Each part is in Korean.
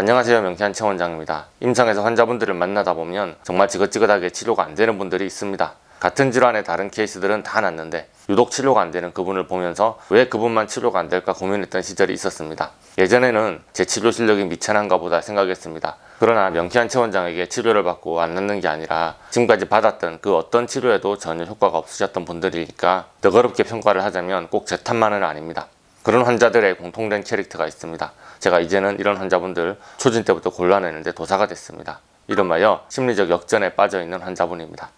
안녕하세요, 명쾌한 최원장입니다. 임상에서 환자분들을 만나다 보면 정말 지긋지긋하게 치료가 안 되는 분들이 있습니다. 같은 질환의 다른 케이스들은 다 낫는데 유독 치료가 안 되는 그분을 보면서 왜 그분만 치료가 안 될까 고민했던 시절이 있었습니다. 예전에는 제 치료 실력이 미천한가 보다 생각했습니다. 그러나 명쾌한 최원장에게 치료를 받고 안 낫는 게 아니라 지금까지 받았던 그 어떤 치료에도 전혀 효과가 없으셨던 분들이니까 너그럽게 평가를 하자면 꼭 제 탓만은 아닙니다. 그런 환자들의 공통된 캐릭터가 있습니다. 제가 이제는 이런 환자분들 초진 때부터 골라내는데 도사가 됐습니다. 이름하여 심리적 역전에 빠져있는 환자분입니다.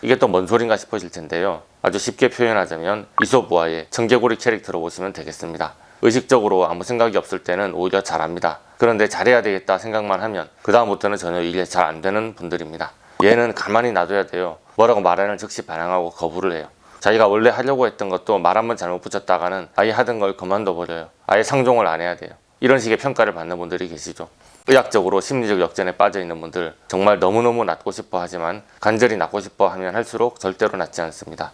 이게 또 뭔 소린가 싶으실 텐데요. 아주 쉽게 표현하자면 이솝우화의 청개구리 캐릭터로 보시면 되겠습니다. 의식적으로 아무 생각이 없을 때는 오히려 잘합니다. 그런데 잘해야 되겠다 생각만 하면 그 다음부터는 전혀 일이 잘 안 되는 분들입니다. 얘는 가만히 놔둬야 돼요. 뭐라고 말하는 즉시 반항하고 거부를 해요. 자기가 원래 하려고 했던 것도 말 한번 잘못 붙였다가는 아예 하던 걸 그만둬 버려요. 아예 상종을 안 해야 돼요. 이런 식의 평가를 받는 분들이 계시죠. 의학적으로 심리적 역전에 빠져 있는 분들, 정말 너무너무 낫고 싶어 하지만 간절히 낫고 싶어 하면 할수록 절대로 낫지 않습니다.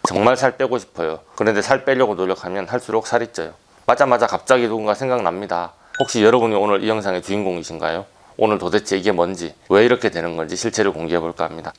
정말 살 빼고 싶어요. 그런데 살 빼려고 노력하면 할수록 살이 쪄요. 맞자마자 갑자기 누군가 생각납니다. 혹시 여러분이 오늘 이 영상의 주인공이신가요? 오늘 도대체 이게 뭔지, 왜 이렇게 되는 건지 실체를 공개해 볼까 합니다.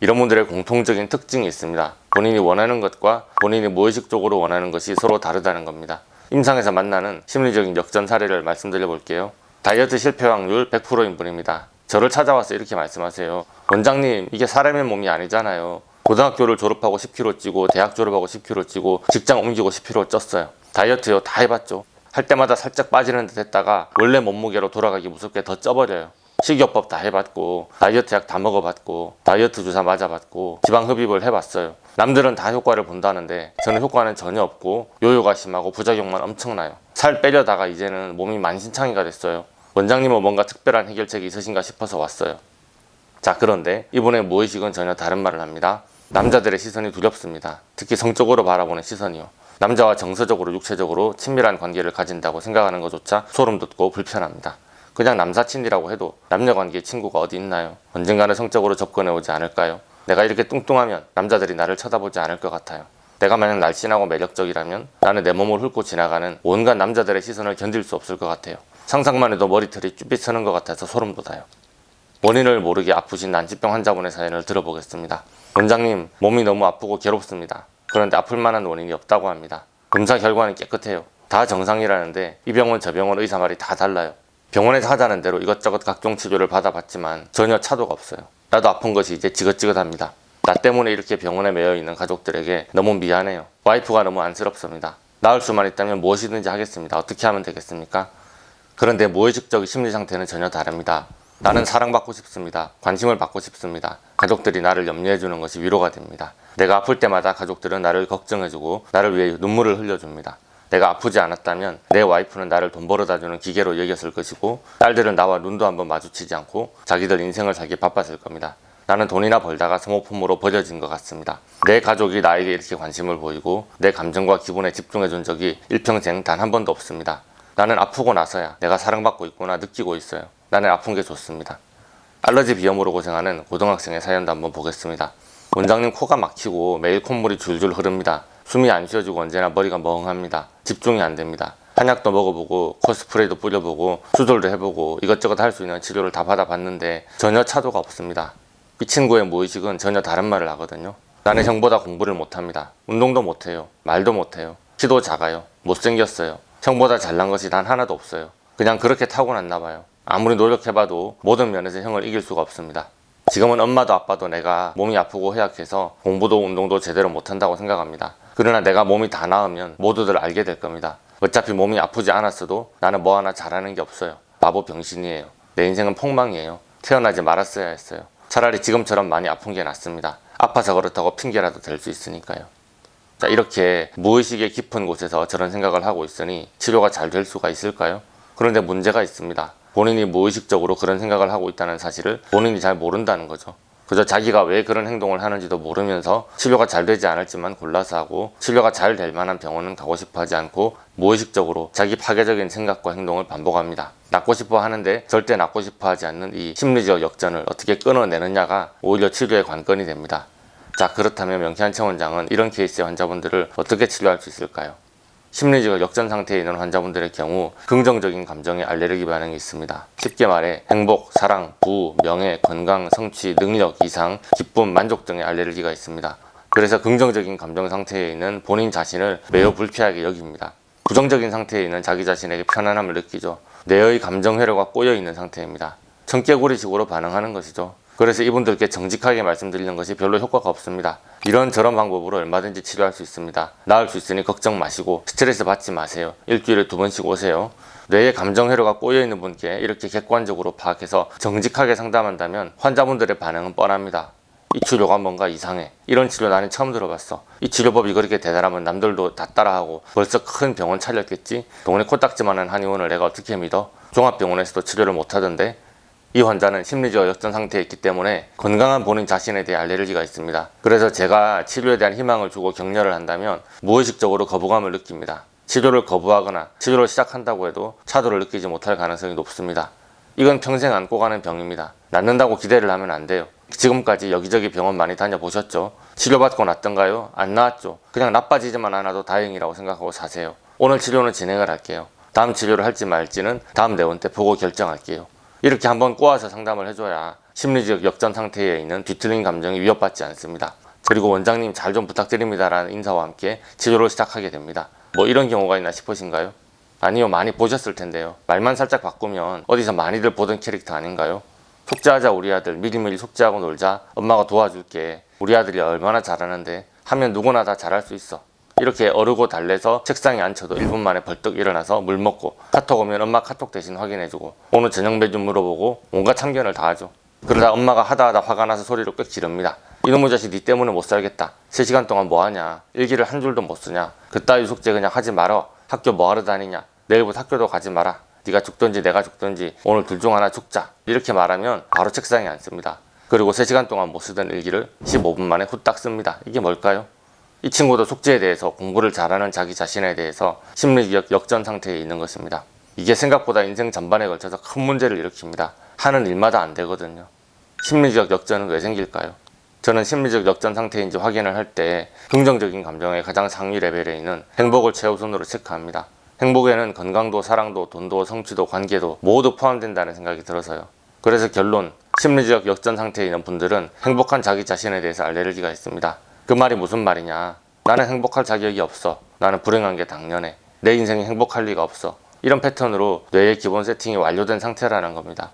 이런 분들의 공통적인 특징이 있습니다. 본인이 원하는 것과 본인이 무의식적으로 원하는 것이 서로 다르다는 겁니다. 임상에서 만나는 심리적인 역전 사례를 말씀드려 볼게요. 다이어트 실패 확률 100%인 분입니다. 저를 찾아와서 이렇게 말씀하세요. 원장님, 이게 사람의 몸이 아니잖아요. 고등학교를 졸업하고 10kg 찌고 대학 졸업하고 10kg 찌고 직장 옮기고 10kg 쪘어요. 다이어트요, 다 해봤죠. 할 때마다 살짝 빠지는 듯 했다가 원래 몸무게로 돌아가기 무섭게 더 쪄버려요. 식이요법 다 해봤고 다이어트 약 다 먹어봤고 다이어트 주사 맞아봤고 지방 흡입을 해봤어요. 남들은 다 효과를 본다는데 저는 효과는 전혀 없고 요요가 심하고 부작용만 엄청나요. 살 빼려다가 이제는 몸이 만신창이가 됐어요. 원장님은 뭔가 특별한 해결책이 있으신가 싶어서 왔어요. 자, 그런데 이분의 무의식은 전혀 다른 말을 합니다. 남자들의 시선이 두렵습니다. 특히 성적으로 바라보는 시선이요. 남자와 정서적으로 육체적으로 친밀한 관계를 가진다고 생각하는 것조차 소름 돋고 불편합니다. 그냥 남사친이라고 해도 남녀관계에 친구가 어디 있나요? 언젠가는 성적으로 접근해 오지 않을까요? 내가 이렇게 뚱뚱하면 남자들이 나를 쳐다보지 않을 것 같아요. 내가 만약 날씬하고 매력적이라면 나는 내 몸을 훑고 지나가는 온갖 남자들의 시선을 견딜 수 없을 것 같아요. 상상만 해도 머리털이 쭈빗 서는 것 같아서 소름 돋아요. 원인을 모르게 아프신 난치병 환자분의 사연을 들어보겠습니다. 원장님, 몸이 너무 아프고 괴롭습니다. 그런데 아플 만한 원인이 없다고 합니다. 검사 결과는 깨끗해요. 다 정상이라는데 이 병원 저 병원 의사 말이 다 달라요. 병원에서 하자는 대로 이것저것 각종 치료를 받아봤지만 전혀 차도가 없어요. 나도 아픈 것이 이제 지긋지긋합니다. 나 때문에 이렇게 병원에 매여 있는 가족들에게 너무 미안해요. 와이프가 너무 안쓰럽습니다. 나을 수만 있다면 무엇이든지 하겠습니다. 어떻게 하면 되겠습니까? 그런데 무의식적인 심리 상태는 전혀 다릅니다. 나는 사랑받고 싶습니다. 관심을 받고 싶습니다. 가족들이 나를 염려해주는 것이 위로가 됩니다. 내가 아플 때마다 가족들은 나를 걱정해주고 나를 위해 눈물을 흘려줍니다. 내가 아프지 않았다면 내 와이프는 나를 돈 벌어다 주는 기계로 여겼을 것이고 딸들은 나와 눈도 한번 마주치지 않고 자기들 인생을 살기 바빴을 겁니다. 나는 돈이나 벌다가 소모품으로 버려진 것 같습니다. 내 가족이 나에게 이렇게 관심을 보이고 내 감정과 기분에 집중해 준 적이 일평생 단 한 번도 없습니다. 나는 아프고 나서야 내가 사랑받고 있구나 느끼고 있어요. 나는 아픈 게 좋습니다. 알러지 비염으로 고생하는 고등학생의 사연도 한번 보겠습니다. 원장님, 코가 막히고 매일 콧물이 줄줄 흐릅니다. 숨이 안 쉬어지고 언제나 머리가 멍합니다. 집중이 안 됩니다. 한약도 먹어보고 코스프레이도 뿌려보고 수술도 해보고 이것저것 할 수 있는 치료를 다 받아봤는데 전혀 차도가 없습니다. 이 친구의 무의식은 전혀 다른 말을 하거든요. 나는 형보다 공부를 못합니다. 운동도 못해요. 말도 못해요. 키도 작아요. 못생겼어요. 형보다 잘난 것이 단 하나도 없어요. 그냥 그렇게 타고났나 봐요. 아무리 노력해봐도 모든 면에서 형을 이길 수가 없습니다. 지금은 엄마도 아빠도 내가 몸이 아프고 허약해서 공부도 운동도 제대로 못한다고 생각합니다. 그러나 내가 몸이 다 나으면 모두들 알게 될 겁니다. 어차피 몸이 아프지 않았어도 나는 뭐 하나 잘하는 게 없어요. 바보 병신이에요. 내 인생은 폭망이에요. 태어나지 말았어야 했어요. 차라리 지금처럼 많이 아픈 게 낫습니다. 아파서 그렇다고 핑계라도 될 수 있으니까요. 자, 이렇게 무의식의 깊은 곳에서 저런 생각을 하고 있으니 치료가 잘 될 수가 있을까요? 그런데 문제가 있습니다. 본인이 무의식적으로 그런 생각을 하고 있다는 사실을 본인이 잘 모른다는 거죠. 그저 자기가 왜 그런 행동을 하는지도 모르면서 치료가 잘 되지 않을지만 골라서 하고 치료가 잘 될 만한 병원은 가고 싶어 하지 않고 무의식적으로 자기 파괴적인 생각과 행동을 반복합니다. 낫고 싶어 하는데 절대 낫고 싶어 하지 않는 이 심리적 역전을 어떻게 끊어내느냐가 오히려 치료의 관건이 됩니다. 자, 그렇다면 명쾌한 최원장은 이런 케이스의 환자분들을 어떻게 치료할 수 있을까요? 심리적 역전 상태에 있는 환자분들의 경우 긍정적인 감정에 알레르기 반응이 있습니다. 쉽게 말해 행복, 사랑, 부우, 명예, 건강, 성취, 능력, 이상, 기쁨, 만족 등의 알레르기가 있습니다. 그래서 긍정적인 감정 상태에 있는 본인 자신을 매우 불쾌하게 여깁니다. 부정적인 상태에 있는 자기 자신에게 편안함을 느끼죠. 뇌의 감정 회로가 꼬여있는 상태입니다. 청개구리식으로 반응하는 것이죠. 그래서 이분들께 정직하게 말씀드리는 것이 별로 효과가 없습니다. 이런저런 방법으로 얼마든지 치료할 수 있습니다. 나을 수 있으니 걱정 마시고 스트레스 받지 마세요. 일주일에 2번씩 오세요. 뇌의 감정 회로가 꼬여있는 분께 이렇게 객관적으로 파악해서 정직하게 상담한다면 환자분들의 반응은 뻔합니다. 이 치료가 뭔가 이상해. 이런 치료 나는 처음 들어봤어. 이 치료법이 그렇게 대단하면 남들도 다 따라하고 벌써 큰 병원 차렸겠지? 동네 코딱지만한 한의원을 내가 어떻게 믿어? 종합병원에서도 치료를 못하던데? 이 환자는 심리적 역전 상태에 있기 때문에 건강한 본인 자신에 대해 알레르기가 있습니다. 그래서 제가 치료에 대한 희망을 주고 격려를 한다면 무의식적으로 거부감을 느낍니다. 치료를 거부하거나 치료를 시작한다고 해도 차도를 느끼지 못할 가능성이 높습니다. 이건 평생 안고 가는 병입니다. 낫는다고 기대를 하면 안 돼요. 지금까지 여기저기 병원 많이 다녀보셨죠? 치료받고 낫던가요? 안 나았죠? 그냥 나빠지지만 않아도 다행이라고 생각하고 사세요. 오늘 치료는 진행을 할게요. 다음 치료를 할지 말지는 다음 내원 때 보고 결정할게요. 이렇게 한번 꼬아서 상담을 해줘야 심리적 역전 상태에 있는 뒤틀린 감정이 위협받지 않습니다. 그리고 원장님 잘 좀 부탁드립니다 라는 인사와 함께 치료를 시작하게 됩니다. 뭐 이런 경우가 있나 싶으신가요? 아니요, 많이 보셨을 텐데요. 말만 살짝 바꾸면 어디서 많이들 보던 캐릭터 아닌가요? 숙제하자 우리 아들, 미리미리 숙제하고 놀자, 엄마가 도와줄게, 우리 아들이 얼마나 잘하는데 하면 누구나 다 잘할 수 있어. 이렇게 어르고 달래서 책상에 앉혀도 1분 만에 벌떡 일어나서 물 먹고 카톡 오면 엄마 카톡 대신 확인해주고 오늘 저녁 메뉴 물어보고 온갖 참견을 다 하죠. 그러다 엄마가 하다 화가 나서 소리를 꽥 지릅니다. 이놈의 자식 니 때문에 못 살겠다. 3시간 동안 뭐하냐. 일기를 한 줄도 못 쓰냐. 그따위 숙제 그냥 하지 말어. 학교 뭐하러 다니냐. 내일부터 학교도 가지 마라. 네가 죽든지 내가 죽든지 오늘 둘 중 하나 죽자. 이렇게 말하면 바로 책상에 앉습니다. 그리고 3시간 동안 못 쓰던 일기를 15분 만에 후딱 씁니다. 이게 뭘까요? 이 친구도 숙제에 대해서 공부를 잘하는 자기 자신에 대해서 심리적 역전 상태에 있는 것입니다. 이게 생각보다 인생 전반에 걸쳐서 큰 문제를 일으킵니다. 하는 일마다 안 되거든요. 심리적 역전은 왜 생길까요? 저는 심리적 역전 상태인지 확인을 할 때 긍정적인 감정의 가장 상위 레벨에 있는 행복을 최우선으로 체크합니다. 행복에는 건강도, 사랑도, 돈도, 성취도, 관계도 모두 포함된다는 생각이 들어서요. 그래서 결론, 심리적 역전 상태에 있는 분들은 행복한 자기 자신에 대해서 알레르기가 있습니다. 그 말이 무슨 말이냐. 나는 행복할 자격이 없어. 나는 불행한 게 당연해. 내 인생이 행복할 리가 없어. 이런 패턴으로 뇌의 기본 세팅이 완료된 상태라는 겁니다.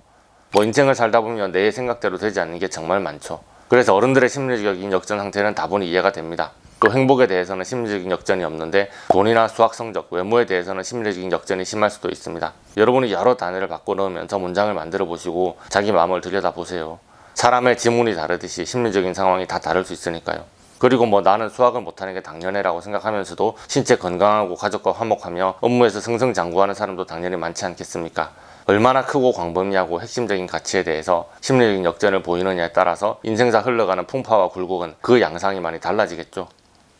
뭐 인생을 살다 보면 내 생각대로 되지 않는 게 정말 많죠. 그래서 어른들의 심리적인 역전 상태는 다분히 이해가 됩니다. 또 행복에 대해서는 심리적인 역전이 없는데 돈이나 수학 성적, 외모에 대해서는 심리적인 역전이 심할 수도 있습니다. 여러분이 여러 단어를 바꿔 넣으면서 문장을 만들어 보시고 자기 마음을 들여다보세요. 사람의 지문이 다르듯이 심리적인 상황이 다 다를 수 있으니까요. 그리고 뭐 나는 수학을 못하는 게 당연해라고 생각하면서도 신체 건강하고 가족과 화목하며 업무에서 승승장구하는 사람도 당연히 많지 않겠습니까? 얼마나 크고 광범위하고 핵심적인 가치에 대해서 심리적인 역전을 보이느냐에 따라서 인생사 흘러가는 풍파와 굴곡은 그 양상이 많이 달라지겠죠.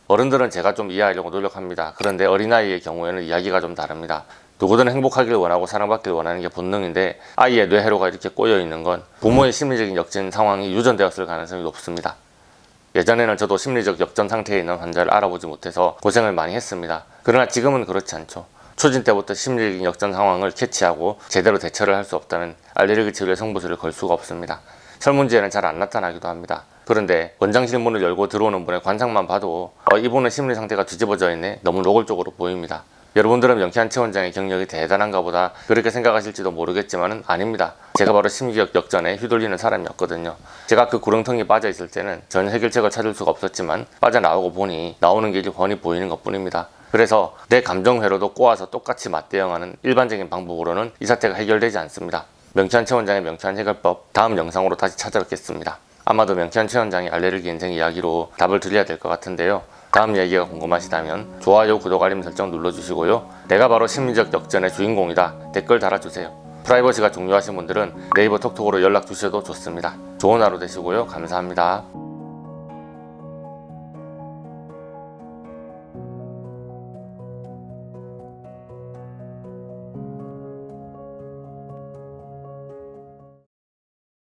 어른들은 제가 좀 이해하려고 노력합니다. 그런데 어린아이의 경우에는 이야기가 좀 다릅니다. 누구든 행복하길 원하고 사랑받길 원하는 게 본능인데 아이의 뇌회로가 이렇게 꼬여있는 건 부모의 심리적인 역전 상황이 유전되었을 가능성이 높습니다. 예전에는 저도 심리적 역전 상태에 있는 환자를 알아보지 못해서 고생을 많이 했습니다. 그러나 지금은 그렇지 않죠. 초진 때부터 심리적인 역전 상황을 캐치하고 제대로 대처를 할 수 없다면 알레르기 치료에 승부수를 걸 수가 없습니다. 설문지에는 잘 안 나타나기도 합니다. 그런데 원장실 문을 열고 들어오는 분의 관상만 봐도 이분은 심리 상태가 뒤집어져 있네, 너무 노골적으로 보입니다. 여러분들은 명쾌한 체원장의 경력이 대단한가 보다 그렇게 생각하실지도 모르겠지만 아닙니다. 제가 바로 심리적 역전에 휘둘리는 사람이었거든요. 제가 그 구렁텅이에 빠져 있을 때는 전 해결책을 찾을 수가 없었지만 빠져나오고 보니 나오는 길이 훤히 보이는 것 뿐입니다. 그래서 내 감정 회로도 꼬아서 똑같이 맞대응하는 일반적인 방법으로는 이 사태가 해결되지 않습니다. 명쾌한 체원장의 명쾌한 해결법, 다음 영상으로 다시 찾아뵙겠습니다. 아마도 명쾌한 체원장의 알레르기 인생 이야기로 답을 드려야 될 것 같은데요. 다음 이야기가 궁금하시다면 좋아요, 구독, 알림 설정 눌러주시고요. 내가 바로 심리적 역전의 주인공이다 댓글 달아주세요. 프라이버시가 중요하신 분들은 네이버 톡톡으로 연락 주셔도 좋습니다. 좋은 하루 되시고요. 감사합니다.